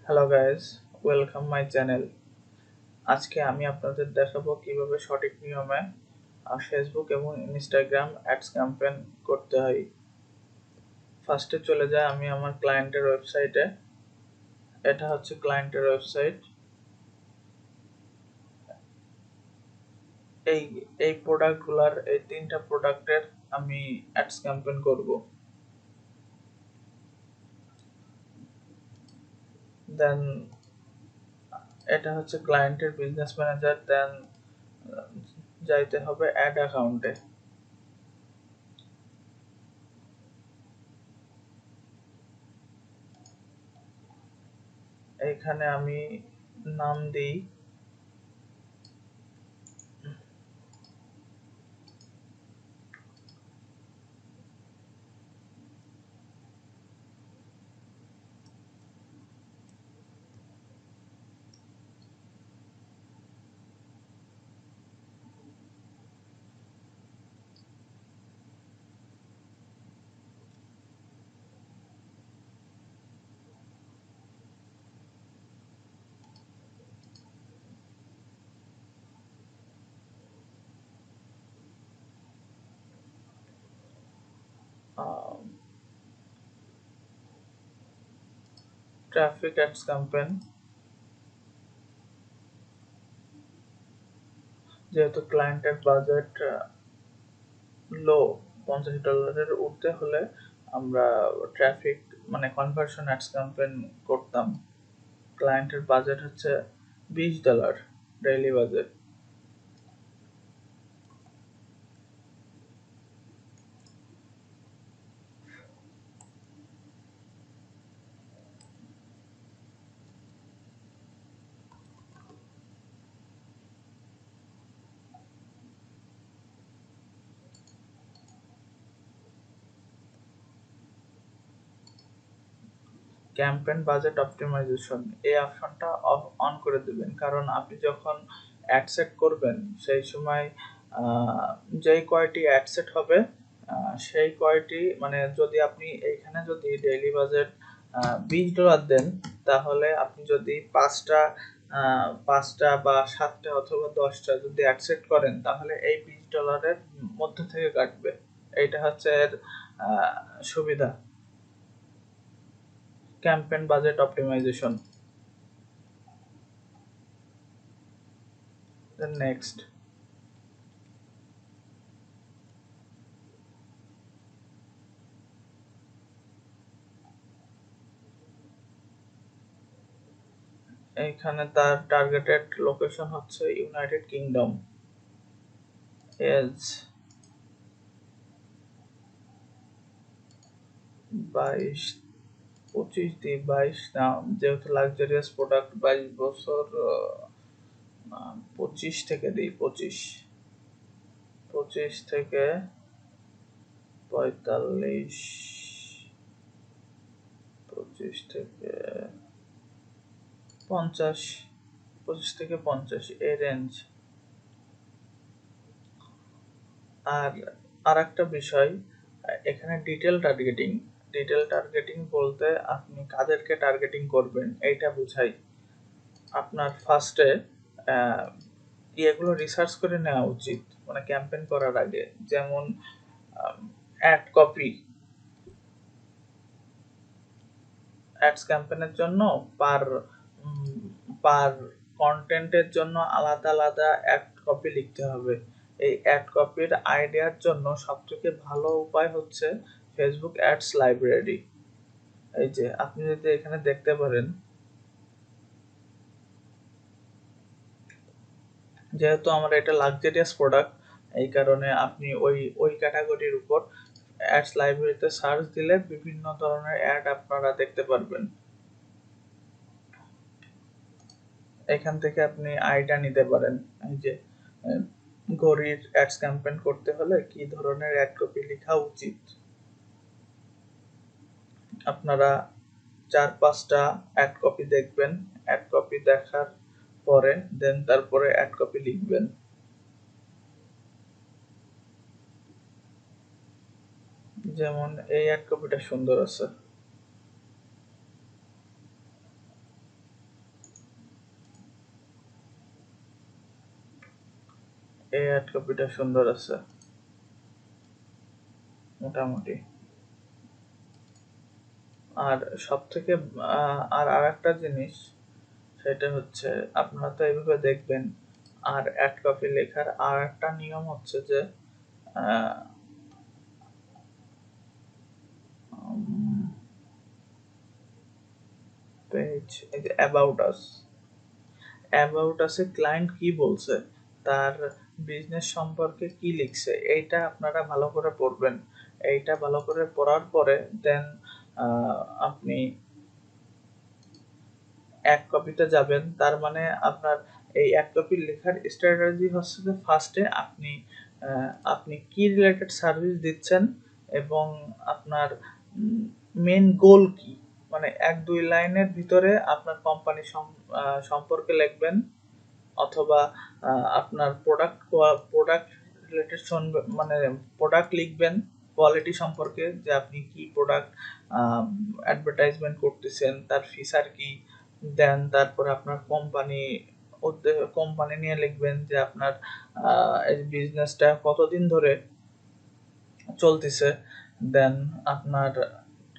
Hello guys, welcome my channel. আজকে আমি আপনাদের দেখাবো কিভাবে সঠিক নিয়মে ফেসবুক এবং ইনস্টাগ্রাম অ্যাডস ক্যাম্পেইন করতে হয়। ফার্স্টে চলে যায় আমি আমার ক্লায়েন্টের ওয়েবসাইটে। এটা হচ্ছে ক্লায়েন্টের ওয়েবসাইট। এই এই প্রোডাক্টগুলার এই তিনটা প্রোডাক্টের আমি অ্যাডস ক্যাম্পেইন করব। দেন এটা হচ্ছে ক্লায়েন্টের বিজনেস ম্যানেজার। দেন যাইতে হবে অ্যাড অ্যাকাউন্টে। এইখানে আমি নাম দিই ট্রাফিক অ্যাডস ক্যাম্পেইন। যেহেতু ক্লায়েন্টের বাজেট লো, $50 উঠতে হলে আমরা ট্রাফিক মানে কনভার্সন অ্যাডস ক্যাম্পেইন করতাম। ক্লায়েন্টের বাজেট হচ্ছে $20 daily budget. Campaign budget optimization এই অপশনটা অন করে দিবেন, কারণ আপনি যখন অ্যাড সেট করবেন সেই সময় যেই কয়টি অ্যাড সেট হবে সেই কয়টি মানে যদি আপনি এইখানে যদি ডেইলি বাজেট $20 দেন, তাহলে আপনি যদি পাঁচটা বা সাতটা অথবা 10টা যদি অ্যাড সেট করেন তাহলে এই $20 মধ্যে থেকে কাটবে। এইটা হচ্ছে এর সুবিধা। Campaign budget optimization. Then next এইখানে তার টার্গেটেড লোকেশন হচ্ছে ইউনাইটেড কিংডম। এজ 22, 25 না, যেহেতু লাক্সারিয়াস প্রোডাক্ট 22 বছর, 25 থেকে দিই। 25 থেকে 45, 25 থেকে 50, 25 থেকে 50 এই রেঞ্জ। আর একটা বিষয়, এখানে ডিটেল টার্গেটিং বলতে আপনি কাদেরকে টার্গেটিং করবেন এইটা বুঝাই। আপনার ফার্স্টে এগুলো রিসার্চ করে নেওয়া উচিত মানে ক্যাম্পেইন করার আগে। যেমন অ্যাড কপি, অ্যাডস ক্যাম্পেইনের জন্য পার পার কন্টেন্টের জন্য আলাদা আলাদা অ্যাড কপি লিখতে হবে। এই অ্যাড কপির আইডিয়ার জন্য সবথেকে ভালো উপায় হচ্ছে ফেসবুক অ্যাডস লাইব্রেরি। এই যে আপনি যদি এখানে দেখতে পারেন, যেহেতু আমার এটা লাক্সারিয়াস প্রোডাক্ট, এই কারণে আপনি ওই ক্যাটাগরির উপর অ্যাডস লাইব্রেরিতে সার্চ দিলে বিভিন্ন ধরনের অ্যাড আপনারা দেখতে পারবেন। এখান থেকে আপনি আইডিয়া নিতে পারেন। এই যে ঘড়ির অ্যাডস ক্যাম্পেইন করতে হলে কি ধরনের অ্যাড কপি লেখা উচিত। আপনারা 4-5টা অ্যাড কপি দেখবেন। অ্যাড কপি দেখার পরে দেন তারপরে অ্যাড কপি লিখবেন। যেমন এই অ্যাড কপিটা সুন্দর আছে। এই অ্যাড কপিটা সুন্দর আছে মোটামুটি। আর সব থেকে আর একটা জিনিস, সেটা হচ্ছে আপনারা তো এইভাবে দেখবেন। আর অ্যাড কপি লেখার আর একটা নিয়ম হচ্ছে যে পেজ এই যে অ্যাবাউট আসে ক্লায়েন্ট কি বলছে, তার বিজনেস সম্পর্কে কি লিখছে, এইটা আপনারা ভালো করে পড়বেন। এইটা ভালো করে পড়ার পরে দেন আপনি এক কপিতে যাবেন। তার মানে আপনার এই এক কপি লেখার স্ট্র্যাটেজি হচ্ছে যে ফার্স্টে আপনি কি রিলেটেড সার্ভিস দিচ্ছেন এবং আপনার মেন গোল কি, মানে 1-2 লাইনের ভিতরে আপনার কোম্পানি সম্পর্কে লিখবেন, অথবা আপনার প্রোডাক্ট রিলেটেড মানে প্রোডাক্ট লিখবেন, কোয়ালিটি সম্পর্কে যে আপনি কি প্রোডাক্ট অ্যাডভার্টাইজমেন্ট করতেছেন, তার ফিচার কি। দেন তারপরে আপনার কোম্পানি নিয়ে লিখবেন যে আপনার এই বিজনেসটা কতদিন ধরে চলতেছে। দেন আপনার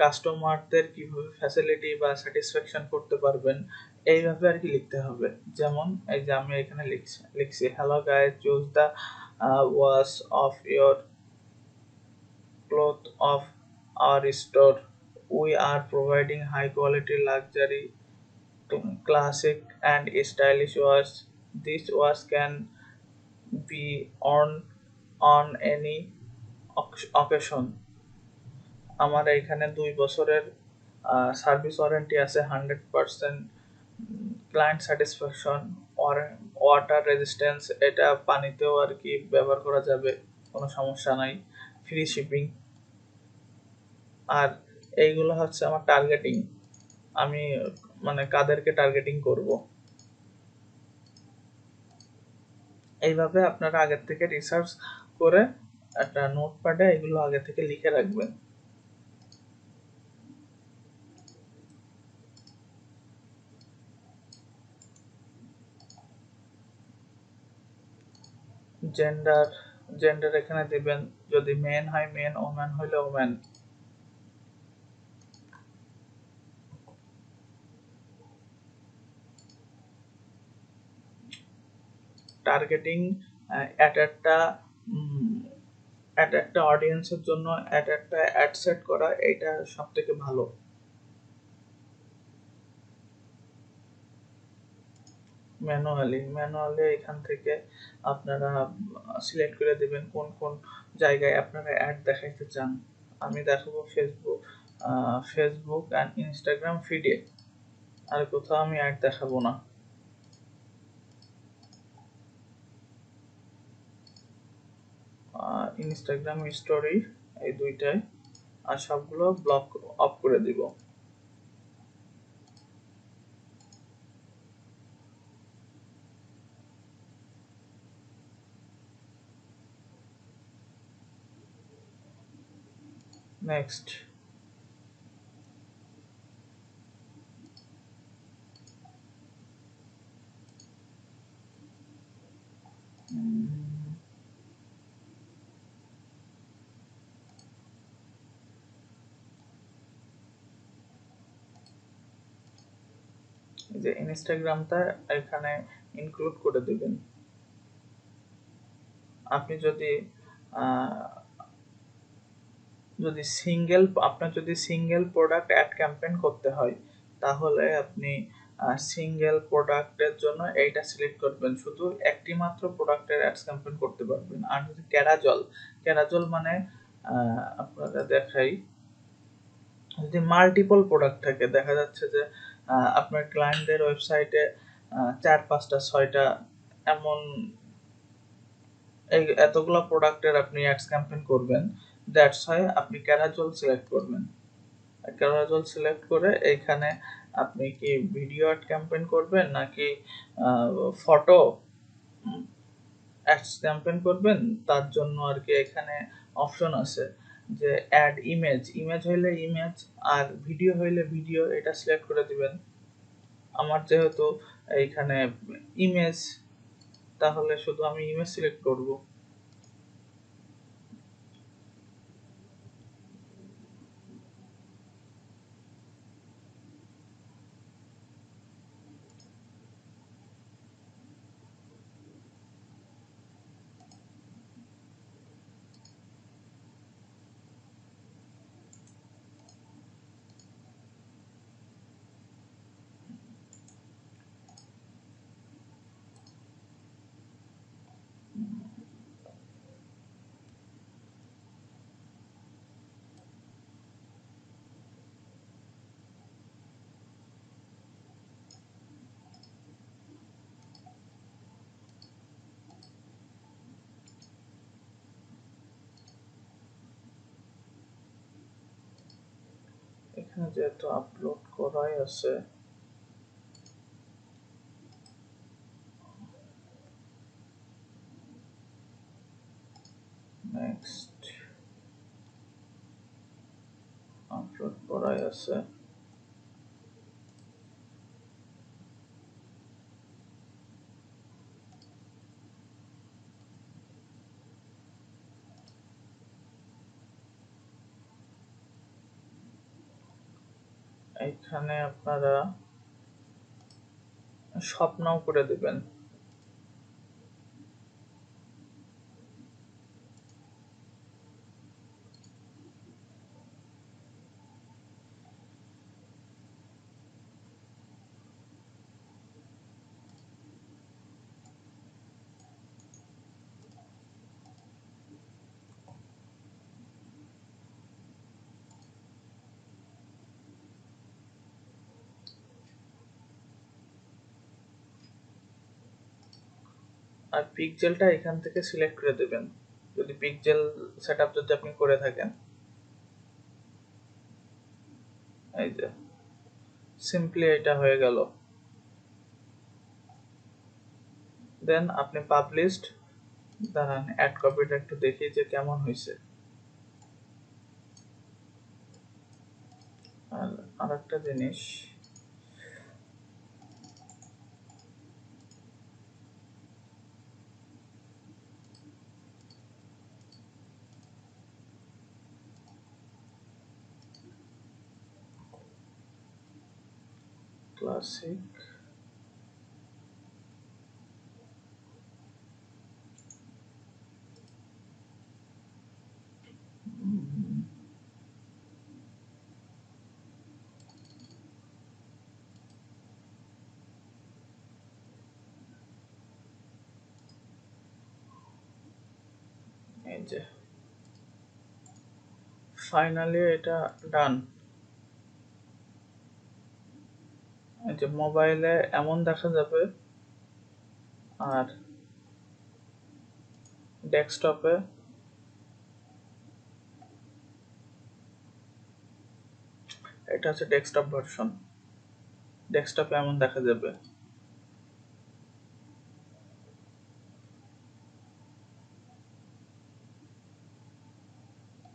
কাস্টমারদের কিভাবে ফ্যাসিলিটি বা স্যাটিসফ্যাকশন করতে পারবেন, এইভাবে আর কি লিখতে হবে। যেমন এই যে আমি এখানে লিখছি hello guys, choose the wash of your cloth of our store, we are providing high quality luxury classic and stylish wash. This wash can be worn on any occasion. আমার এখানে 2 বছরের সার্ভিস ওয়ারেন্টি আছে, 100% client satisfaction, water resistance, এটা পানিতেও আর কি ব্যবহার করা যাবে, কোনো সমস্যা নাই, ফ্রি শিপিং। আর এইগুলো হচ্ছে আমার টার্গেটিং, আমি মানে কাদেরকে টার্গেটিং করব। এইভাবে আপনারা আগের থেকে রিসার্চ করে একটা নোটপ্যাডে এগুলো আগে থেকে লিখে রাখবেন। জেন্ডার জেন্ডার এখানে দিবেন, যদি মেন হয় মেন, ওম্যান হইলে ওম্যান। টার্গেটিং অ্যাট একটা অডিয়েন্সের জন্য একটা অ্যাড সেট করা, এটা সব থেকে ভালো। ম্যানুয়ালি এখান থেকে আপনারা সিলেক্ট করে দিবেন কোন কোন জায়গায় আপনারা অ্যাড দেখাইতে চান। আমি দেখাবো ফেসবুক অ্যান্ড ইনস্টাগ্রাম ফিডে, আর কোথাও আমি অ্যাড দেখাবো না। ইনস্টাগ্রাম স্টোরি, এই দুইটাই, আর সবগুলো ব্লক অফ করে দিব। নেক্সট, যে ইনস্টাগ্রামটা এখানে ইনক্লুড করে দিবেন। আপনি যদি সিঙ্গেল প্রোডাক্ট অ্যাড ক্যাম্পেইন করতে হয়, তাহলে আপনি সিঙ্গেল প্রোডাক্টের জন্য এইটা সিলেক্ট করবেন, শুধু একটি মাত্র প্রোডাক্টের অ্যাডস ক্যাম্পেইন করতে পারবেন। আর যদি ক্যারাজল মানে আপনারা দেখাই, যদি মাল্টিপল প্রোডাক্ট থাকে, দেখা যাচ্ছে যে আপনার ক্লায়েন্টদের ওয়েবসাইটে 4, 5, 6টা এমন এতগুলো প্রোডাক্টের আপনি অ্যাডস ক্যাম্পেইন করবেন, দ্যাটস হয় আপনি ক্যারাজল সিলেক্ট করবেন। ক্যারাজল সিলেক্ট করে এইখানে আপনি কি ভিডিও অ্যাড ক্যাম্পেইন করবেন নাকি ফটো অ্যাডস ক্যাম্পেইন করবেন, তার জন্য আর কি এখানে অপশন আছে যে অ্যাড ইমেজ হইলে ইমেজ, আর ভিডিও হইলে ভিডিও, এটা সিলেক্ট করে দিবেন। আমার যেহেতু এইখানে ইমেজ, তাহলে শুধু আমি ইমেজ সিলেক্ট করব। এখানে যেহেতু আপলোড করাই আছে, নেক্সট, আপলোড করাই আছে, এখানে আপনারা স্বপ্নও করে দিবেন। আর পিক্সেলটা এখান থেকে সিলেক্ট করে দেবেন, যদি পিক্সেল সেটআপ যদি আপনি করে থাকেন। এই যে সিম্পলি এটা হয়ে গেল। দেন আপনি পাবলিশড, দাঁড়ান অ্যাড কপিটা একটু দেখি যে কেমন হয়েছে। আর আরেকটা জিনিস, ক্লাসিক, এই যে ফাইনালি এটা ডান। এই যে মোবাইলে এমন দেখা যাবে, আর ডেস্কটপে এটা হচ্ছে ডেস্কটপ ভার্সন, ডেস্কটপে এমন দেখা যাবে।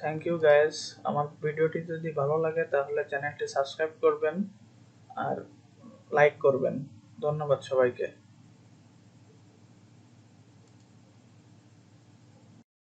থ্যাংক ইউ গাইস, আমার ভিডিওটি যদি ভালো লাগে তাহলে চ্যানেলটি সাবস্ক্রাইব করবেন আর লাইক করবেন। ধন্যবাদ সবাইকে।